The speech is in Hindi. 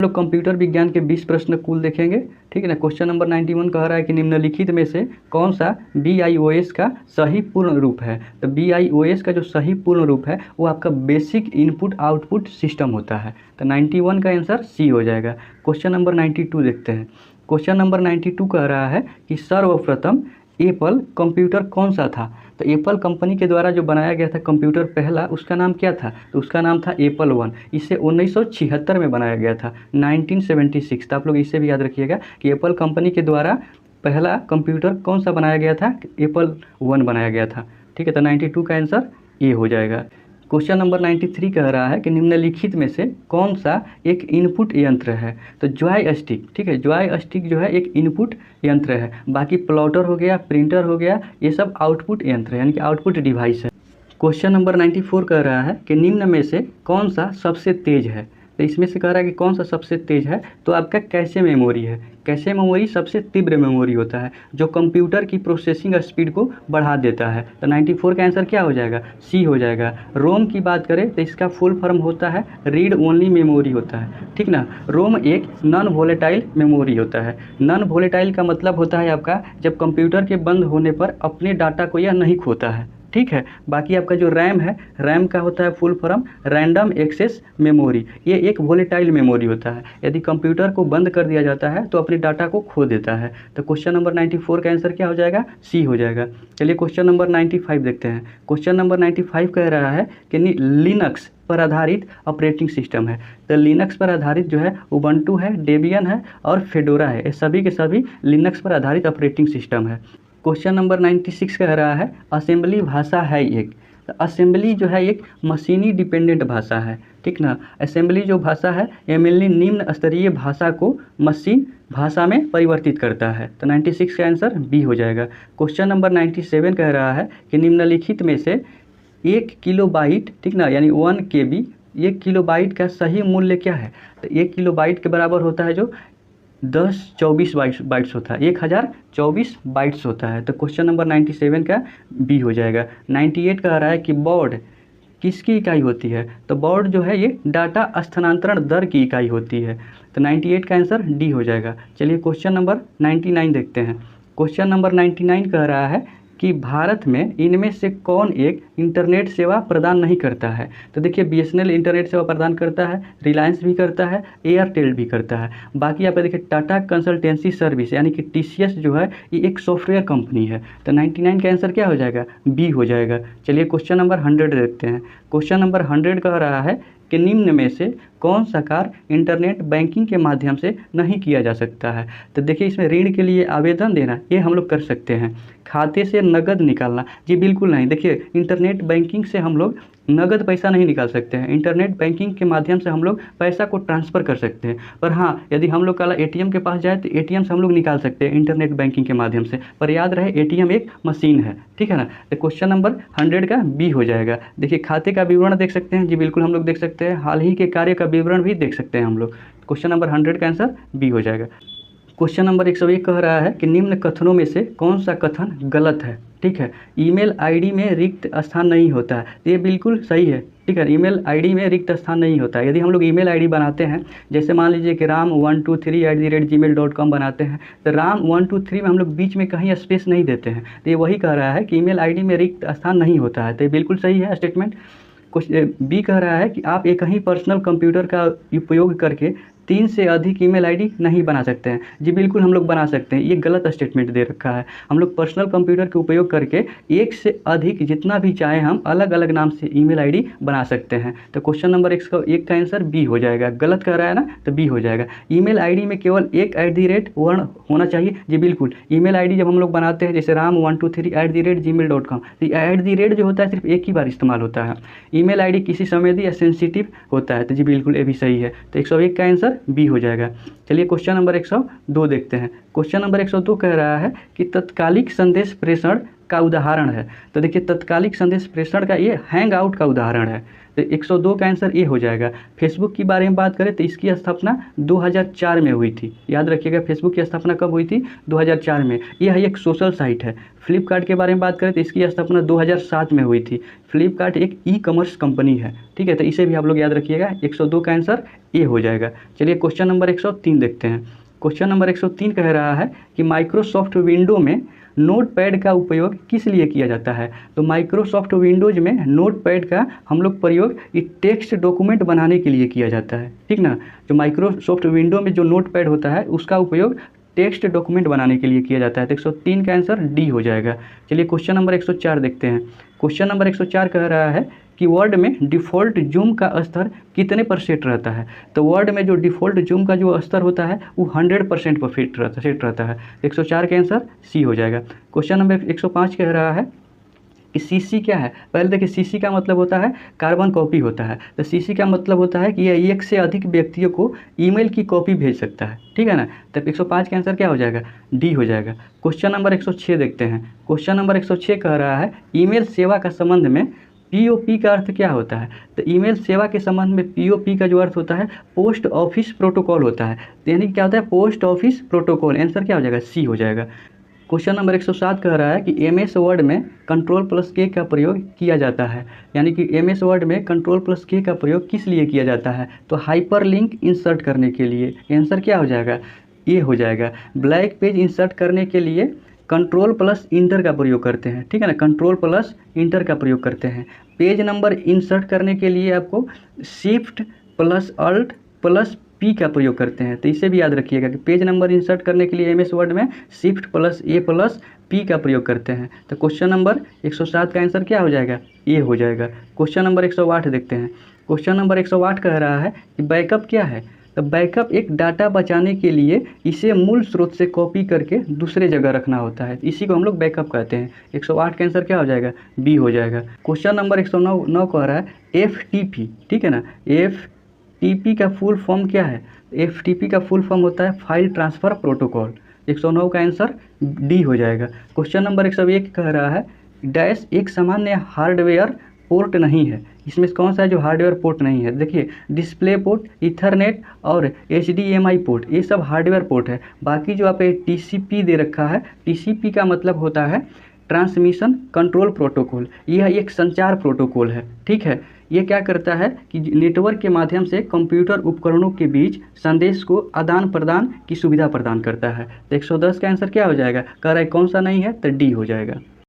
लोग कंप्यूटर विज्ञान के 20 प्रश्न कुल देखेंगे, ठीक है ना। क्वेश्चन नंबर 91 कह रहा है कि निम्नलिखित में से कौन सा BIOS का सही पूर्ण रूप है। तो BIOS का जो सही पूर्ण रूप है वो आपका बेसिक इनपुट आउटपुट सिस्टम होता है। तो 91 का आंसर सी हो जाएगा। क्वेश्चन नंबर 92 देखते हैं। क्वेश्चन नंबर 92 कह रहा है कि सर्वप्रथम एप्पल कंप्यूटर कौन सा था। तो एप्पल कंपनी के द्वारा जो बनाया गया था कंप्यूटर पहला, उसका नाम क्या था। तो उसका नाम था एप्पल 1। इसे 1976 में बनाया गया था, 1976। तो आप लोग इसे भी याद रखिएगा कि एप्पल कंपनी के द्वारा पहला कंप्यूटर कौन सा बनाया गया था, एप्पल 1 बनाया गया था, ठीक है। तो 92 का आंसर ए हो जाएगा। क्वेश्चन नंबर 93 कह रहा है कि निम्नलिखित में से कौन सा एक इनपुट यंत्र है। तो जॉय स्टिक, ठीक है, जॉय स्टिक जो है एक इनपुट यंत्र है। बाकी प्लॉटर हो गया, प्रिंटर हो गया, ये सब आउटपुट यंत्र है, यानी कि आउटपुट डिवाइस है। क्वेश्चन नंबर 94 कह रहा है कि निम्न में से कौन सा सबसे तेज है। तो इसमें से कह रहा है कि कौन सा सबसे तेज है। तो आपका कैशे मेमोरी है। कैशे मेमोरी सबसे तीव्र मेमोरी होता है जो कंप्यूटर की प्रोसेसिंग स्पीड को बढ़ा देता है। तो 94 का आंसर क्या हो जाएगा, सी हो जाएगा। रोम की बात करें तो इसका फुल फॉर्म होता है रीड ओनली मेमोरी होता है, ठीक ना। रोम एक नॉन वोलेटाइल मेमोरी होता है। नॉन वोलेटाइल का मतलब होता है आपका जब कंप्यूटर के बंद होने पर अपने डाटा को यह नहीं खोता है, ठीक है। बाकी आपका जो रैम है, रैम का होता है full form random access memory. ये एक वोलेटाइल मेमोरी होता है, यदि कंप्यूटर को बंद कर दिया जाता है तो अपने डाटा को खो देता है। तो क्वेश्चन नंबर 94 का आंसर क्या हो जाएगा, सी हो जाएगा। चलिए क्वेश्चन नंबर 95 देखते हैं। क्वेश्चन नंबर 95 कह रहा है कि लिनक्स पर आधारित ऑपरेटिंग सिस्टम है। तो लिनक्स पर आधारित जो है उबंटू है, डेबियन है और फेडोरा है। ये सभी के सभी लिनक्स पर आधारित ऑपरेटिंग सिस्टम है। क्वेश्चन नंबर 96 कह रहा है असेंबली भाषा है एक। तो असेंबली जो है एक मशीनी डिपेंडेंट भाषा है, ठीक ना। असेंबली जो भाषा है ये मेनली निम्न स्तरीय भाषा को मशीन भाषा में परिवर्तित करता है। तो 96 का आंसर बी हो जाएगा। क्वेश्चन नंबर 97 कह रहा है कि निम्नलिखित में से 1 किलोबाइट, ठीक ना, यानी 1 KB, 1 किलोबाइट का सही मूल्य क्या है। तो 1 किलोबाइट के बराबर होता है जो 1024 बाइट्स होता है, 1024 बाइट्स होता है। तो क्वेश्चन नंबर 97 का बी हो जाएगा। 98 कह रहा है कि बॉर्ड किसकी इकाई होती है। तो बॉर्ड जो है ये डाटा स्थानांतरण दर की इकाई होती है। तो 98 का आंसर डी हो जाएगा। चलिए क्वेश्चन नंबर 99 देखते हैं। क्वेश्चन नंबर 99 कह रहा है कि भारत में इनमें से कौन एक इंटरनेट सेवा प्रदान नहीं करता है। तो देखिए BSNL इंटरनेट सेवा प्रदान करता है, रिलायंस भी करता है, एयरटेल भी करता है। बाकी यहाँ पे देखिए टाटा कंसल्टेंसी सर्विस यानी कि TCS जो है ये एक सॉफ्टवेयर कंपनी है। तो 99 का आंसर क्या हो जाएगा, बी हो जाएगा। चलिए क्वेश्चन नंबर 100 देखते हैं। क्वेश्चन नंबर 100 कह रहा है कि निम्न में से कौन सा कार्य इंटरनेट बैंकिंग के माध्यम से नहीं किया जा सकता है। तो देखिए इसमें ऋण के लिए आवेदन देना ये हम लोग कर सकते हैं। खाते से नगद निकालना जी बिल्कुल नहीं। देखिए इंटरनेट बैंकिंग से हम लोग नगद पैसा नहीं निकाल सकते हैं। इंटरनेट बैंकिंग के माध्यम से हम लोग पैसा को ट्रांसफ़र कर सकते हैं। पर हाँ, यदि हम लोग कल ATM के पास जाए तो ATM से हम लोग निकाल सकते हैं इंटरनेट बैंकिंग के माध्यम से। पर याद रहे ATM एक मशीन है, ठीक है ना। तो क्वेश्चन नंबर 100 का बी हो जाएगा। देखिए खाते का विवरण देख सकते हैं जी बिल्कुल हम लोग देख सकते हैं। हाल ही के कार्य का विवरण भी देख सकते हैं हम लोग। क्वेश्चन नंबर 100 का आंसर बी हो जाएगा। क्वेश्चन नंबर 101 कह रहा है कि निम्न कथनों में से कौन सा कथन गलत है, ठीक है। ईमेल आईडी में रिक्त स्थान नहीं होता है, तो ये बिल्कुल सही है, ठीक है। ईमेल आईडी में रिक्त स्थान नहीं होता है। यदि हम लोग ईमेल आईडी बनाते हैं, जैसे मान लीजिए कि ram123@gmail.com बनाते हैं, तो ram123 में हम लोग बीच में कहीं स्पेस नहीं देते हैं। तो ये वही कह रहा है कि ईमेल आईडी में रिक्त स्थान नहीं होता है। तो ये बिल्कुल सही है स्टेटमेंट। कुछ बी कह रहा है कि आप एक ही पर्सनल कंप्यूटर का उपयोग करके 3 से अधिक ईमेल आईडी नहीं बना सकते हैं। जी बिल्कुल हम लोग बना सकते हैं, ये गलत स्टेटमेंट दे रखा है। हम लोग पर्सनल कंप्यूटर के उपयोग करके एक से अधिक जितना भी चाहें हम अलग अलग नाम से ईमेल आईडी बना सकते हैं। तो क्वेश्चन नंबर 101 का आंसर बी हो जाएगा। गलत कह रहा है ना, तो बी हो जाएगा। ईमेल आईडी में केवल एक @ वर्ण होना चाहिए। जी बिल्कुल, ईमेल आईडी जब हम लोग बनाते हैं जैसे ram123@gmail.com, तो @ जो होता है सिर्फ एक ही बार इस्तेमाल होता है। ईमेल आईडी किसी संवेदी या सेंसिटिव होता है। तो जी बिल्कुल ये भी सही है। तो 101 का आंसर बी हो जाएगा। चलिए क्वेश्चन नंबर 102 देखते हैं। क्वेश्चन नंबर 102 कह रहा है कि तत्कालिक संदेश प्रेषण का उदाहरण है? तो देखिए तत्कालिक संदेश प्रेषण का ये हैंग आउट का उदाहरण है। तो 102 का आंसर ए हो जाएगा। फेसबुक की बारे में बात करें तो इसकी स्थापना 2004 में हुई थी। याद रखिएगा फेसबुक की स्थापना कब हुई थी? 2004 में। यह एक सोशल साइट है। फ्लिपकार्ट के बारे में बात करें तो इसकी स्थापना 2007 में हुई थी। फ्लिपकार्ट एक ई कॉमर्स कंपनी है। ठीक है, तो इसे भी आप लोग याद रखिएगा। 102 का आंसर ए हो जाएगा। चलिए क्वेश्चन नंबर 103 देखते हैं। क्वेश्चन नंबर 103 कह रहा है कि माइक्रोसॉफ्ट विंडो में नोटपैड का उपयोग किस लिए किया जाता है? तो माइक्रोसॉफ्ट विंडोज़ में नोटपैड का हम लोग प्रयोग एक टेक्स्ट डॉक्यूमेंट बनाने के लिए किया जाता है। ठीक ना, जो माइक्रोसॉफ्ट विंडो में जो नोटपैड होता है उसका उपयोग टेक्स्ट डॉक्यूमेंट बनाने के लिए किया जाता है। तो 103 का आंसर डी हो जाएगा। चलिए क्वेश्चन नंबर 104 देखते हैं। क्वेश्चन नंबर 104 कह रहा है कि वर्ड में डिफ़ॉल्ट जूम का स्तर कितने पर सेट रहता है? तो वर्ड में जो डिफ़ॉल्ट जूम का जो स्तर होता है वो 100% पर सेट रहता है। 104 का आंसर सी हो जाएगा। क्वेश्चन नंबर 105 कह रहा है कि सीसी क्या है? पहले देखिए सीसी का मतलब होता है कार्बन कॉपी होता है। तो सीसी का मतलब होता है कि यह एक से अधिक व्यक्तियों को ईमेल की कॉपी भेज सकता है। ठीक है ना, तब 105 का आंसर क्या हो जाएगा? डी हो जाएगा। क्वेश्चन नंबर 106 देखते हैं। क्वेश्चन नंबर 106 कह रहा है ईमेल सेवा का संबंध में पीओपी का अर्थ क्या होता है? तो ईमेल सेवा के संबंध में पीओपी का जो अर्थ होता है पोस्ट ऑफिस प्रोटोकॉल होता है। तो यानी क्या होता है? Post office protocol. आंसर क्या हो जाएगा? सी हो जाएगा। क्वेश्चन नंबर 107 कह रहा है कि एमएस वर्ड में Ctrl+K का प्रयोग किया जाता है। यानी कि एमएस वर्ड में Ctrl+K का प्रयोग किस लिए किया जाता है? तो हाइपरलिंक इंसर्ट करने के लिए। आंसर क्या हो जाएगा? ये हो जाएगा। ब्लैक पेज इंसर्ट करने के लिए Ctrl+Enter का प्रयोग करते हैं। ठीक है ना, Ctrl+Enter का प्रयोग करते हैं। पेज नंबर इंसर्ट करने के लिए आपको Shift+Alt+P का प्रयोग करते हैं। तो इसे भी याद रखिएगा कि पेज नंबर इंसर्ट करने के लिए एमएस वर्ड में Shift+A+P का प्रयोग करते हैं। तो क्वेश्चन नंबर 107 का आंसर क्या हो जाएगा? ए हो जाएगा। क्वेश्चन नंबर 108 देखते हैं। क्वेश्चन नंबर 108 कह रहा है कि बैकअप क्या है? तो बैकअप एक डाटा बचाने के लिए इसे मूल स्रोत से कॉपी करके दूसरे जगह रखना होता है। इसी को हम लोग बैकअप कहते हैं। 108 का आंसर क्या हो जाएगा? बी हो जाएगा। क्वेश्चन नंबर 109 कह रहा है एफटीपी। ठीक है ना, एफटीपी का फुल फॉर्म क्या है? एफटीपी का फुल फॉर्म होता है फाइल ट्रांसफ़र प्रोटोकॉल। 109 का आंसर डी हो जाएगा। क्वेश्चन नंबर 101 कह रहा है डैश एक सामान्य हार्डवेयर पोर्ट नहीं है। इसमें कौन सा है जो हार्डवेयर पोर्ट नहीं है? देखिए डिस्प्ले पोर्ट, ईथरनेट और HDMI पोर्ट, ये सब हार्डवेयर पोर्ट है। बाकी जो आप TCP दे रखा है, TCP का मतलब होता है ट्रांसमिशन कंट्रोल प्रोटोकॉल। यह एक संचार प्रोटोकॉल है। ठीक है, ये क्या करता है कि नेटवर्क के माध्यम से कंप्यूटर उपकरणों के बीच संदेश को आदान प्रदान की सुविधा प्रदान करता है। तो 110 का आंसर क्या हो जाएगा? कह रहा है कौन सा नहीं है? तो डी हो जाएगा।